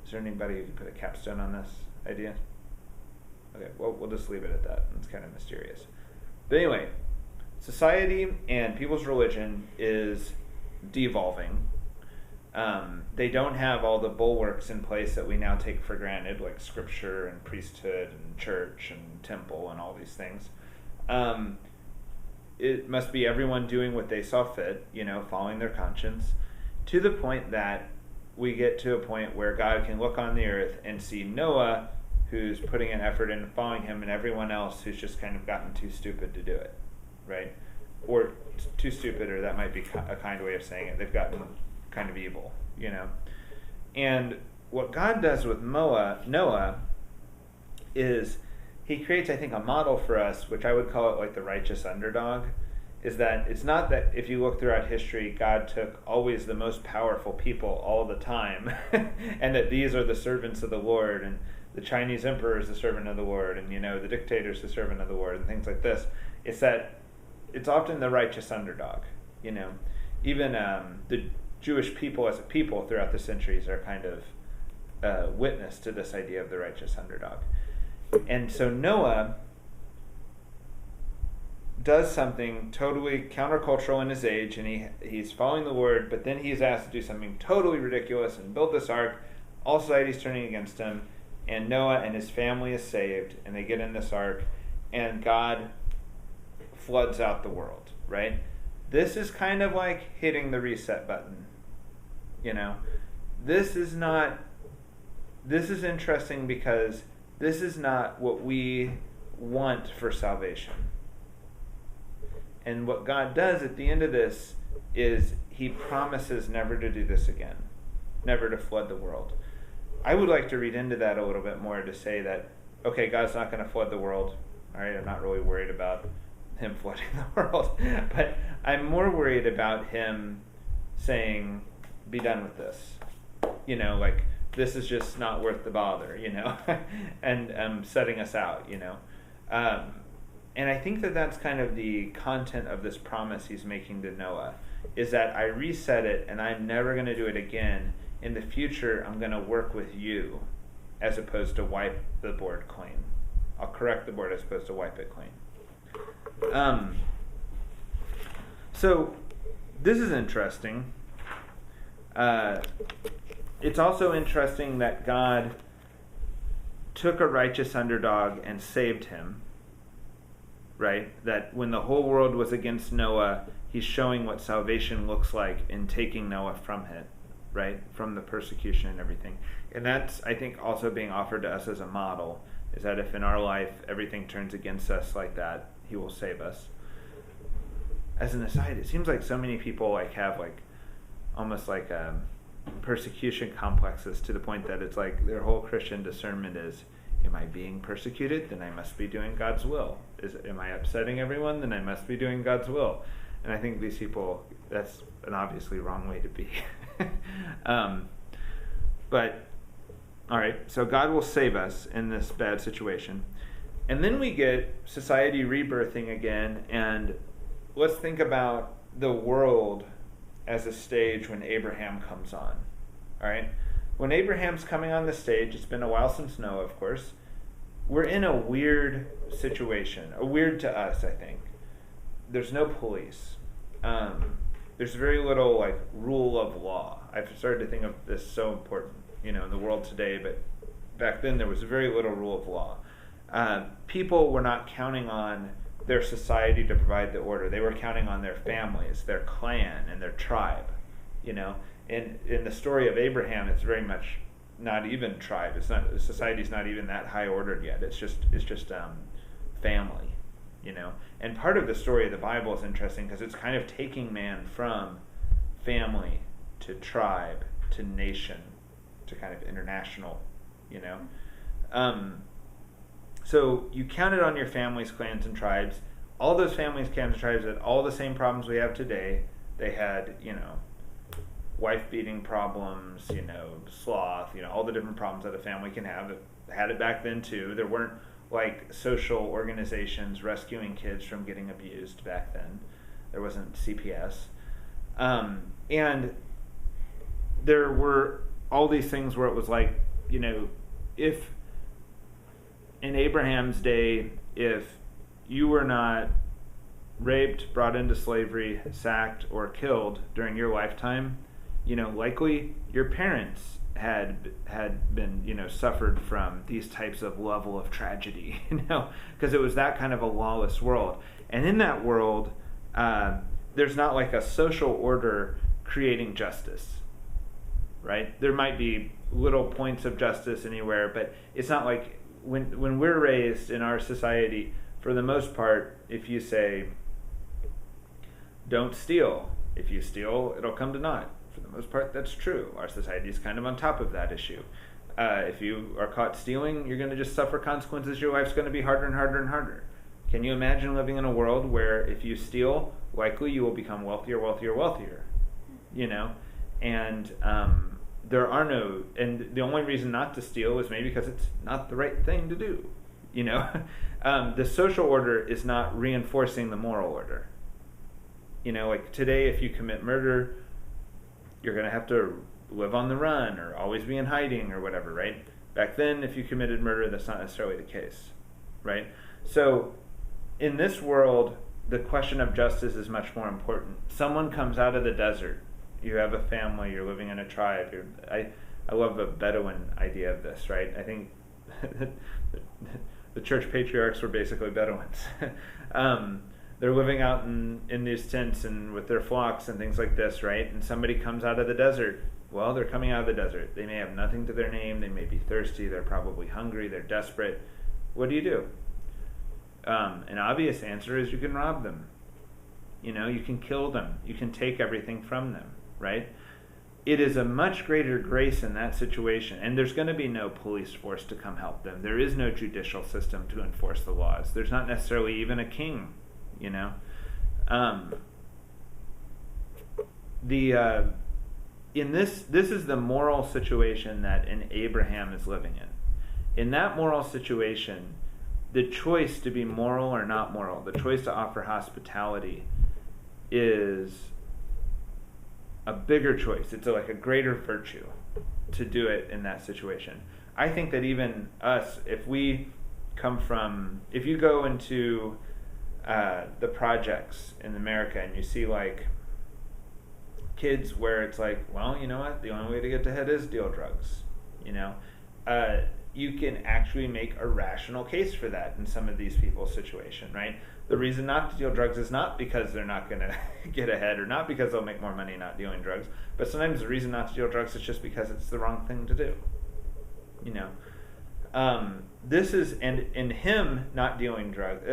Is there anybody who can put a capstone on this idea? Okay, well, we'll just leave it at that. It's kind of mysterious. But anyway, society and people's religion is devolving. They don't have all the bulwarks in place that we now take for granted, like scripture and priesthood and church and temple and all these things. It must be everyone doing what they saw fit, you know, following their conscience, to the point that we get to a point where God can look on the earth and see Noah, who's putting an effort into following him, and everyone else who's just kind of gotten too stupid to do it, right? Or too stupid, or that might be a kind way of saying it. They've gotten kind of evil, you know? And what God does with Noah is he creates, I think, a model for us, which I would call it like the righteous underdog, is that it's not that if you look throughout history, God took always the most powerful people all the time, and that these are the servants of the Lord, and the Chinese emperor is the servant of the Lord, and, you know, the dictator is the servant of the Lord, and things like this. It's that it's often the righteous underdog, you know. Even the Jewish people as a people throughout the centuries are kind of witness to this idea of the righteous underdog. And so Noah does something totally countercultural in his age, and he's following the Lord, but then he's asked to do something totally ridiculous and build this ark. All society's turning against him, and Noah and his family is saved, and they get in this ark, and God floods out the world, right? This is kind of like hitting the reset button, you know? This is interesting because this is not what we want for salvation. And what God does at the end of this is he promises never to do this again, never to flood the world. I would like to read into that a little bit more to say that, okay, God's not going to flood the world. All right, I'm not really worried about him flooding the world. But I'm more worried about him saying, be done with this. You know, like, this is just not worth the bother, you know, and setting us out, you know. And I think that that's kind of the content of this promise he's making to Noah, is that I reset it and I'm never going to do it again. In the future, I'm going to work with you as opposed to wipe the board clean. I'll correct the board as opposed to wipe it clean. So this is interesting. It's also interesting that God took a righteous underdog and saved him. Right? That when the whole world was against Noah, he's showing what salvation looks like in taking Noah from it, right? From the persecution and everything. And that's, I think, also being offered to us as a model, is that if in our life everything turns against us like that, he will save us. As an aside, it seems like so many people like have like almost like persecution complexes to the point that it's like their whole Christian discernment is, am I being persecuted? Then I must be doing God's will. Am I upsetting everyone? Then I must be doing God's will. And I think these people, that's an obviously wrong way to be. But, all right, so God will save us in this bad situation. And then we get society rebirthing again, and let's think about the world as a stage when Abraham comes on. All right? When Abraham's coming on the stage, it's been a while since Noah, of course, we're in a weird situation. Weird to us, I think. There's no police. There's very little like rule of law. I've started to think of this so important, you know, in the world today, but back then there was very little rule of law. People were not counting on their society to provide the order. They were counting on their families, their clan, and their tribe, you know. In the story of Abraham, it's very much not even tribe. It's not, society's not even that high ordered yet. It's just family, you know. And part of the story of the Bible is interesting because it's kind of taking man from family to tribe to nation to kind of international, you know. So you counted on your families, clans, and tribes. All those families, clans, and tribes had all the same problems we have today. They had, you know, wife-beating problems, you know, sloth, you know, all the different problems that a family can have. It had it back then too. There weren't like social organizations rescuing kids from getting abused back then. There wasn't CPS. And there were all these things where it was like, you know, if in Abraham's day, if you were not raped, brought into slavery, sacked, or killed during your lifetime, you know, likely your parents had been, you know, suffered from these types of level of tragedy, you know, because it was that kind of a lawless world. And in that world, there's not like a social order creating justice, right? There might be little points of justice anywhere, but it's not like when we're raised in our society, for the most part, if you say, don't steal, if you steal, it'll come to naught. For the most part, that's true. Our society is kind of on top of that issue. If you are caught stealing, you're going to just suffer consequences. Your life's going to be harder and harder and harder. Can you imagine living in a world where if you steal, likely you will become wealthier, wealthier, wealthier? You know? And there are no, and the only reason not to steal is maybe because it's not the right thing to do. You know? The social order is not reinforcing the moral order. You know, like today, if you commit murder, you're going to have to live on the run or always be in hiding or whatever, right? Back then, if you committed murder, that's not necessarily the case, right? So in this world, the question of justice is much more important. Someone comes out of the desert. You have a family. You're living in a tribe. I love the Bedouin idea of this, right? I think the church patriarchs were basically Bedouins. They're living out in these tents and with their flocks and things like this, right? And somebody comes out of the desert. Well, they're coming out of the desert. They may have nothing to their name. They may be thirsty. They're probably hungry. They're desperate. What do? An obvious answer is you can rob them. You know, you can kill them. You can take everything from them, right? It is a much greater grace in that situation. And there's going to be no police force to come help them. There is no judicial system to enforce the laws. There's not necessarily even a king. You know, in this is the moral situation that an Abraham is living in. In that moral situation, the choice to be moral or not moral, the choice to offer hospitality, is a bigger choice. It's like a greater virtue to do it in that situation. I think that even us, if you go into the projects in America and you see like kids where it's like, well, you know what, the only way to get ahead is deal drugs, you know, you can actually make a rational case for that in some of these people's situation, right? The reason not to deal drugs is not because they're not going to get ahead or not because they'll make more money not dealing drugs, but sometimes the reason not to deal drugs is just because it's the wrong thing to do, you know. This is, and in him not dealing drugs,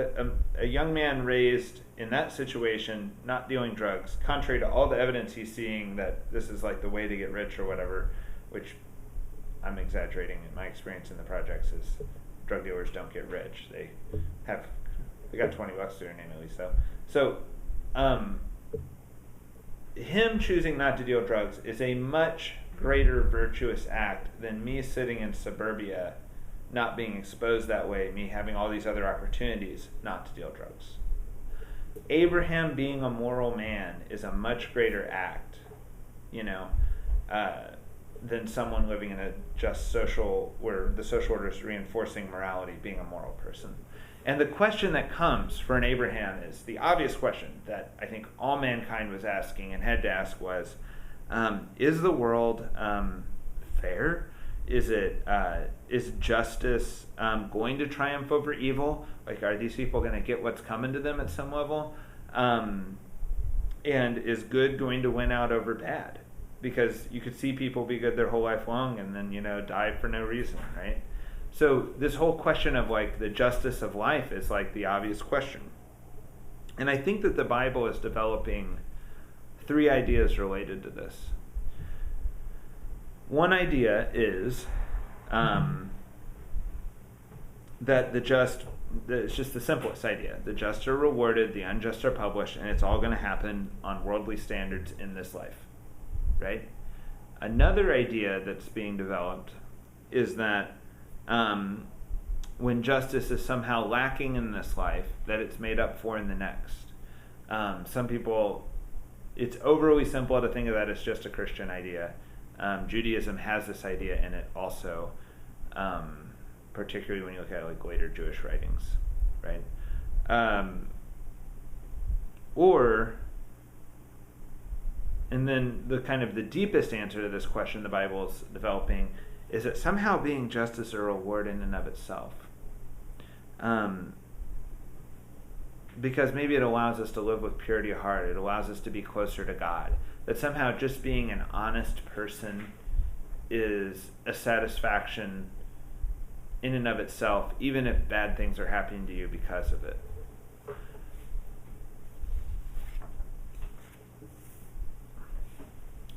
a young man raised in that situation, not dealing drugs, contrary to all the evidence he's seeing that this is like the way to get rich or whatever, which I'm exaggerating. In my experience in the projects is drug dealers don't get rich. They got $20 to their name at least. So him choosing not to deal drugs is a much greater virtuous act than me sitting in suburbia not being exposed that way, me having all these other opportunities not to deal drugs. Abraham being a moral man is a much greater act, you know, than someone living in a just social, where the social order is reinforcing morality, being a moral person. And the question that comes for an Abraham is the obvious question that I think all mankind was asking and had to ask was, is the world fair? Is justice going to triumph over evil? Like, are these people going to get what's coming to them at some level? And is good going to win out over bad? Because you could see people be good their whole life long and then, you know, die for no reason, right? So this whole question of like the justice of life is like the obvious question. And I think that the Bible is developing 3 ideas related to this. one idea is that it's just the simplest idea. The just are rewarded, the unjust are punished, and it's all going to happen on worldly standards in this life, right? Another idea that's being developed is that when justice is somehow lacking in this life, that it's made up for in the next. Some people, it's overly simple to think of that as just a Christian idea. Judaism has this idea in it also, particularly when you look at like later Jewish writings, right? And then the kind of the deepest answer to this question the Bible is developing is that somehow being just is a reward in and of itself. Because maybe it allows us to live with purity of heart. It allows us to be closer to God. That somehow just being an honest person is a satisfaction in and of itself, even if bad things are happening to you because of it.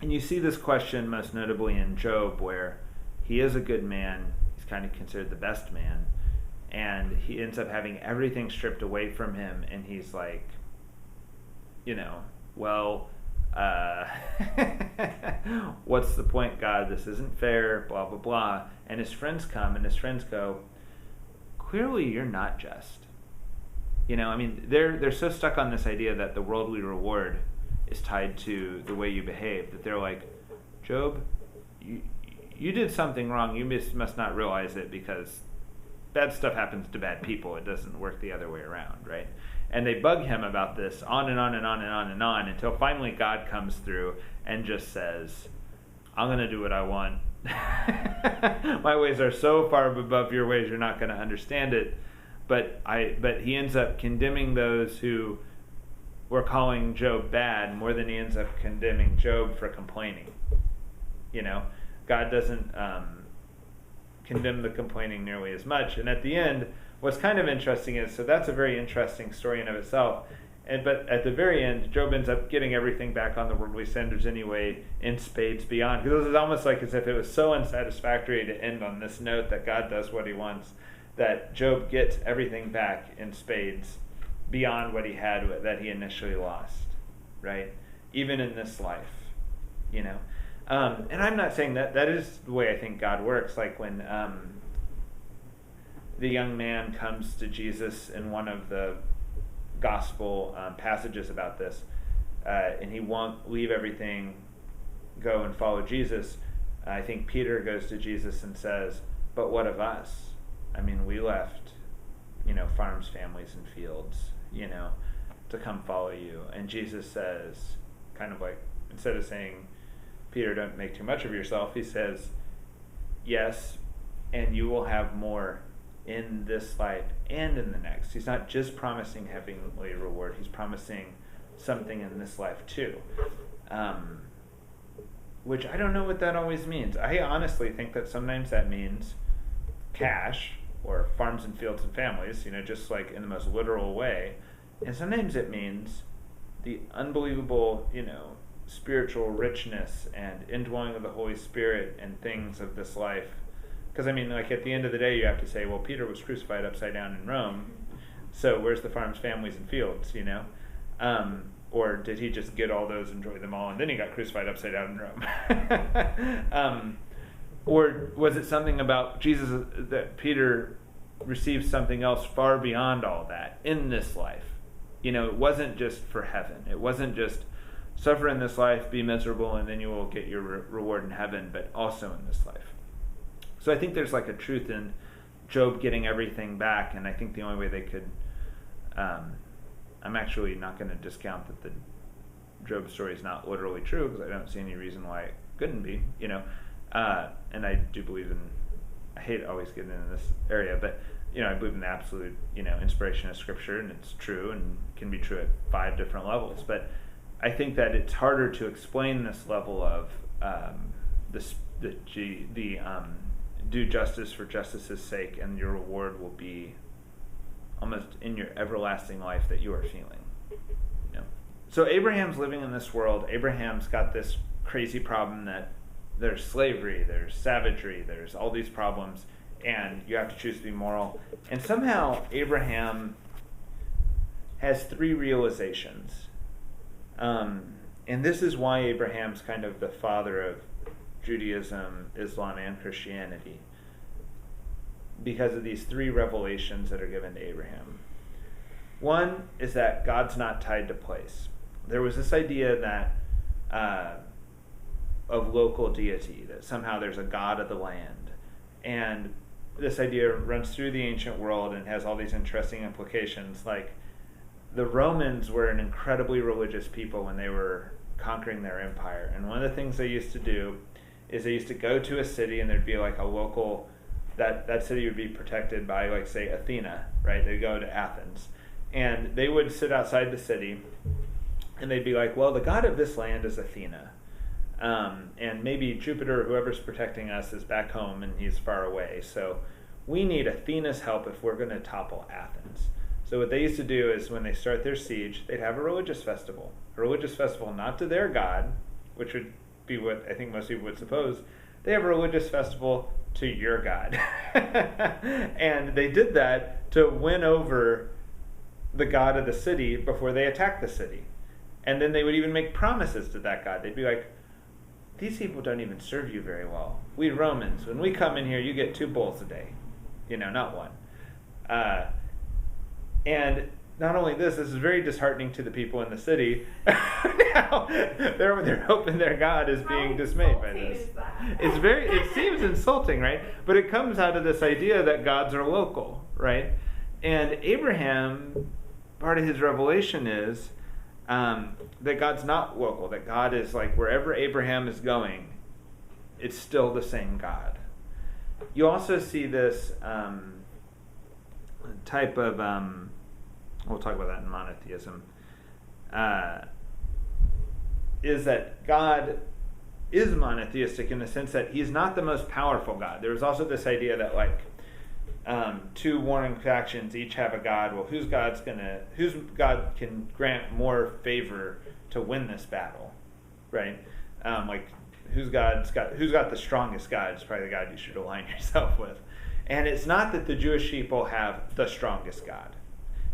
And you see this question most notably in Job, where he is a good man. He's kind of considered the best man. And he ends up having everything stripped away from him. And he's like, what's the point, God? This isn't fair, blah, blah, blah. And his friends come, and his friends go, clearly you're not just. They're so stuck on this idea that the worldly reward is tied to the way you behave, that they're like, Job, you did something wrong. You must not realize it, because bad stuff happens to bad people. It doesn't work the other way around, right? And they bug him about this on and on and on and on and on until finally God comes through and just says, I'm going to do what I want. My ways are so far above your ways, you're not going to understand it. But he ends up condemning those who were calling Job bad more than he ends up condemning Job for complaining. God doesn't condemn the complaining nearly as much. And at the end, what's kind of interesting is, so that's a very interesting story in of itself. But at the very end, Job ends up getting everything back on the worldly standards anyway, in spades beyond. Because it's almost like as if it was so unsatisfactory to end on this note that God does what he wants, that Job gets everything back in spades beyond what he had that he initially lost, right? Even in this life, And I'm not saying that is the way I think God works. Like when the young man comes to Jesus in one of the gospel passages about this, and he won't leave everything, go and follow Jesus. I think Peter goes to Jesus and says, but what of us? We left, farms, families, and fields, to come follow you. And Jesus says, kind of like, instead of saying, Peter, don't make too much of yourself, he says, yes, and you will have more in this life and in the next. He's not just promising heavenly reward, he's promising something in this life too. Which I don't know what that always means. I honestly think that sometimes that means cash, or farms and fields and families, just like in the most literal way. And sometimes it means the unbelievable, spiritual richness and indwelling of the Holy Spirit and things of this life. Because like at the end of the day, you have to say, well, Peter was crucified upside down in Rome, so where's the farms, families, and fields, or did he just get all those, enjoy them all, and then he got crucified upside down in Rome? Or was it something about Jesus that Peter received something else far beyond all that in this life? It wasn't just for heaven. It wasn't just suffer in this life, be miserable, and then you will get your reward in heaven, but also in this life. So I think there's like a truth in Job getting everything back, and I think the only way they could, I'm actually not going to discount that the Job story is not literally true, because I don't see any reason why it couldn't be, and I do believe in, I hate always getting into this area, but I believe in the absolute, inspiration of Scripture, and it's true and can be true at 5 different levels. But I think that it's harder to explain this level of do justice for justice's sake, and your reward will be almost in your everlasting life that you are feeling. So Abraham's living in this world. Abraham's got this crazy problem that there's slavery, there's savagery, there's all these problems, and you have to choose to be moral. And somehow Abraham has three realizations. And this is why Abraham's kind of the father of Judaism, Islam, and Christianity, because of these three revelations that are given to Abraham. One is that God's not tied to place. There was this idea that of local deity, that somehow there's a god of the land. And this idea runs through the ancient world and has all these interesting implications. Like, the Romans were an incredibly religious people when they were conquering their empire. And one of the things they used to do is they used to go to a city, and there'd be like a local, that city would be protected by, like, say, Athena, right? They'd go to Athens. And they would sit outside the city, and they'd be like, well, the god of this land is Athena. And maybe Jupiter, whoever's protecting us, is back home and he's far away. So we need Athena's help if we're going to topple Athens. So what they used to do is when they start their siege, they'd have a religious festival. A religious festival not to their god, which would be what I think most people would suppose. They have a religious festival to your god. And they did that to win over the god of the city before they attacked the city. And then they would even make promises to that god. They'd be like, these people don't even serve you very well. We Romans, when we come in here, you get 2 bulls a day. Not one. And not only this is very disheartening to the people in the city. Now they're hoping their God is being dismayed by this. It seems insulting, right? But it comes out of this idea that gods are local, right? And Abraham, part of his revelation is that God's not local, that God is like wherever Abraham is going, it's still the same God. You also see this type of, we'll talk about that in monotheism, is that God is monotheistic in the sense that he's not the most powerful God. There's also this idea that like 2 warring factions each have a god. Well, whose God can grant more favor to win this battle, right? Like who's got the strongest God is probably the God you should align yourself with. And it's not that the Jewish people have the strongest God.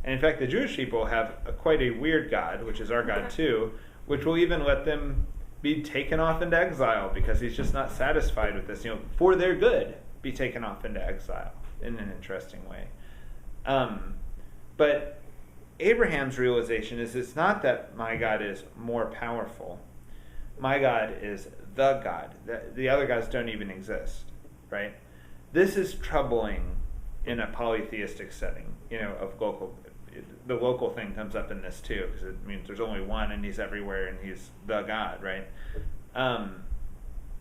And in fact, the Jewish people have quite a weird God, which is our God too, which will even let them be taken off into exile because he's just not satisfied with this. For their good, be taken off into exile in an interesting way. But Abraham's realization is it's not that my God is more powerful. My God is the God. The other gods don't even exist, right? This is troubling in a polytheistic setting, of local. The local thing comes up in this too, because it means there's only one and he's everywhere and he's the God, right?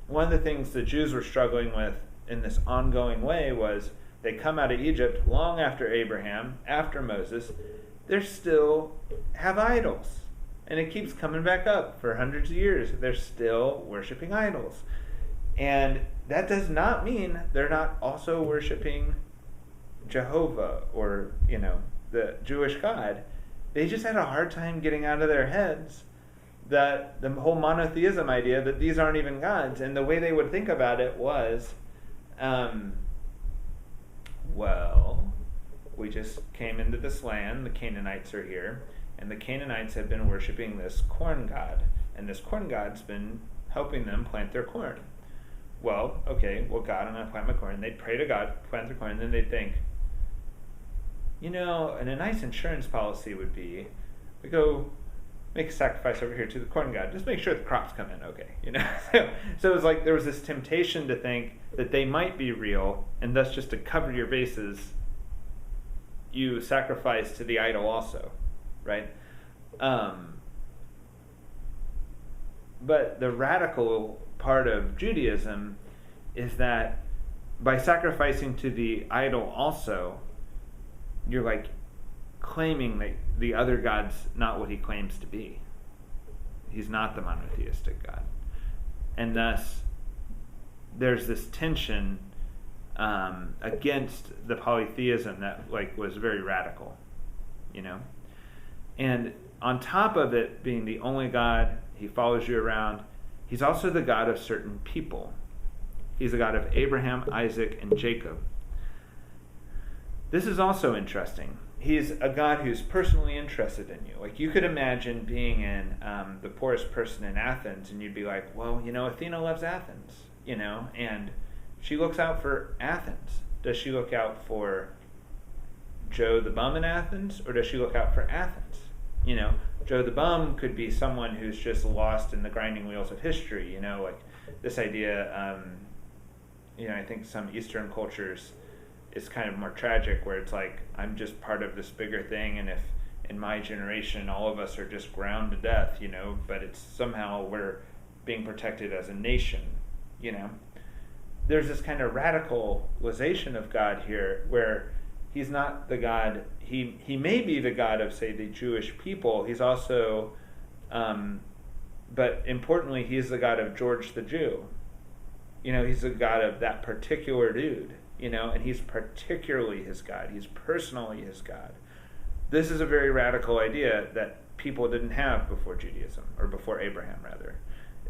One of the things the Jews were struggling with in this ongoing way was they come out of Egypt long after Abraham, after Moses, they still have idols. And it keeps coming back up for hundreds of years. They're still worshiping idols. And that does not mean they're not also worshiping Jehovah or, the Jewish God. They just had a hard time getting out of their heads that the whole monotheism idea that these aren't even gods. And the way they would think about it was, well, we just came into this land, the Canaanites are here, and the Canaanites have been worshiping this corn god, and this corn god's been helping them plant their corn. Well, okay, God, I'm going to plant my corn. And they'd pray to God, plant their corn, and then they'd think, and a nice insurance policy would be, we go make a sacrifice over here to the corn god. Just make sure the crops come in okay, So it was like there was this temptation to think that they might be real, and thus just to cover your bases, you sacrifice to the idol also, right? But the radical part of Judaism is that by sacrificing to the idol also, you're like claiming that the other God's not what he claims to be. He's not the monotheistic God. And thus, there's this tension against the polytheism that was very radical, And on top of it being the only God, he follows you around, he's also the God of certain people. He's the God of Abraham, Isaac, and Jacob. This is also interesting. He's a God who's personally interested in you. Like, you could imagine being in the poorest person in Athens, and you'd be like, well, Athena loves Athens, and she looks out for Athens. Does she look out for Joe the bum in Athens, or does she look out for Athens? Joe the bum could be someone who's just lost in the grinding wheels of history, like this idea, I think some Eastern cultures, it's kind of more tragic, where it's like, I'm just part of this bigger thing, and if in my generation all of us are just ground to death, but it's somehow we're being protected as a nation, There's this kind of radicalization of God here, where he's not the God, he may be the God of, say, the Jewish people. He's also, but importantly, he's the God of George the Jew. He's the God of that particular dude. And he's particularly his God. He's personally his God. This is a very radical idea that people didn't have before Judaism, or before Abraham, rather.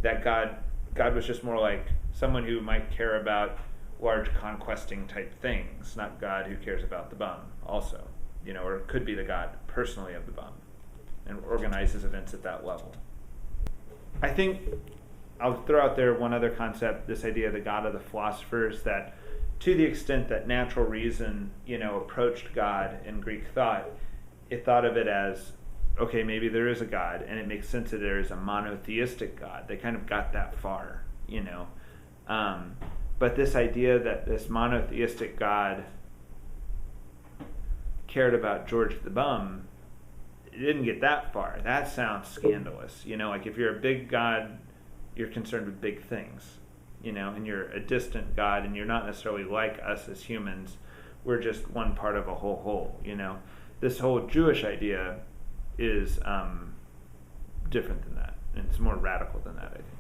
That God was just more like someone who might care about large conquesting type things, not God who cares about the bum also, or could be the God personally of the bum and organizes events at that level. I think I'll throw out there one other concept, this idea of the God of the philosophers, that to the extent that natural reason, approached God in Greek thought, it thought of it as, okay, maybe there is a God, and it makes sense that there is a monotheistic God. They kind of got that far, But this idea that this monotheistic God cared about George the bum, it didn't get that far. That sounds scandalous. Like if you're a big God, you're concerned with big things. And you're a distant God, and you're not necessarily like us as humans. We're just one part of a whole. This whole Jewish idea is different than that, and it's more radical than that, I think.